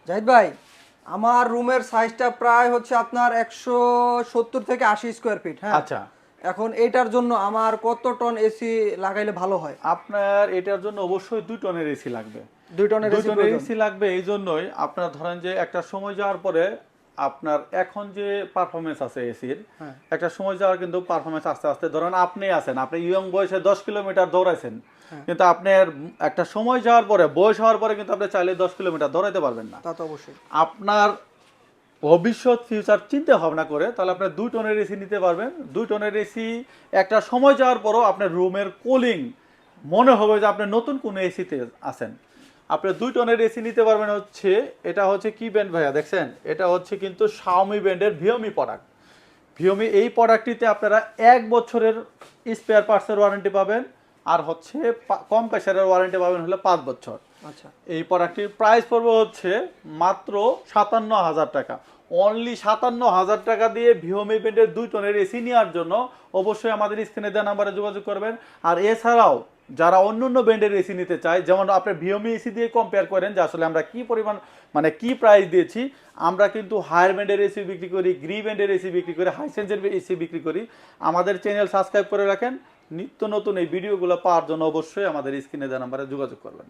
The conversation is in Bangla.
জাহিদ ভাই, আমার রুমের সাইজটা প্রায় হচ্ছে আপনার 170 থেকে 80 স্কোয়ার ফিট। হ্যাঁ, আচ্ছা, এখন এটার জন্য আমার কত টন এসি লাগাইলে ভালো হয়? আপনার এটার জন্য অবশ্যই 2 টনের এসি লাগবে। 2 টনের দুই এসি টনের প্রয়োজন। এসি লাগবে এই জন্যই, আপনার ধরেন যে একটা সময় যাওয়ার পরে আপনার এখন যে পারফরমেন্স আছে এসির, হ্যাঁ, একটা সময় যাওয়ার কিন্তু পারফরমেন্স আস্তে আস্তে, ধরেন আপনি আছেন, আপনি ইয়ং বয়সে 10 কিলোমিটার দৌড়াইছেন, হ্যাঁ, কিন্তু আপনার একটা সময় যাওয়ার পরে, বয়স হওয়ার পরে কিন্তু আপনি চাইলে 10 কিলোমিটার দৌড়াইতে পারবেন না। তা তো অবশ্যই। আপনার ভবিষ্যৎ ফিউচার চিন্তা ভাবনা করে তাহলে আপনি 2 টনের এসি নিতে পারবেন। 2 টনের এসি একটা সময় যাওয়ার পরও আপনার রুমের কুলিং মনে হবে যে আপনি নতুন কোনো এসিতে আছেন। আপনি 2 টনের এসি নিতে পারবেন হচ্ছে, এটা হচ্ছে কি ব্র্যান্ড ভাইয়া দেখছেন, এটা হচ্ছে কিন্তু শাওমি ব্র্যান্ডের ভিওমি প্রোডাক্ট। ভিওমি এই প্রোডাক্টটিতে আপনারা 1 বছরের স্পেয়ার পার্টসের ওয়ারেন্টি পাবেন, আর হচ্ছে কম প্রেসারের ওয়ারেন্টি পাবেন হলে 5 বছর। আচ্ছা, এই প্রোডাক্টটির প্রাইস পড়বে হচ্ছে মাত্র 57,000 টাকা। অনলি 57,000 টাকা দিয়ে ভিওমি ব্র্যান্ডের 2 টনের এসি নেওয়ার জন্য অবশ্যই আমাদের স্ক্রিনে দেওয়া নাম্বারে যোগাযোগ করবেন। আর এছাড়াও যারা অন্য অন্য ব্র্যান্ডের এসি নিতে চায়, যেমন আপনি ভিওমি এসি দিয়ে কম্পেয়ার করেন যে আসলে আমরা কি পরিমাণ, মানে কি প্রাইস দিয়েছি, আমরা কিন্তু হায়ার ব্র্যান্ডের এসি বিক্রি করি, গ্রি ব্র্যান্ডের এসি বিক্রি করি, হাইসেন্সের এসি বিক্রি করি। আমাদের চ্যানেল সাবস্ক্রাইব করে রাখেন, নিত্য নতুন এই ভিডিওগুলো পাওয়ার জন্য অবশ্যই আমাদের স্ক্রিনে দেওয়া নাম্বারে যোগাযোগ করবেন।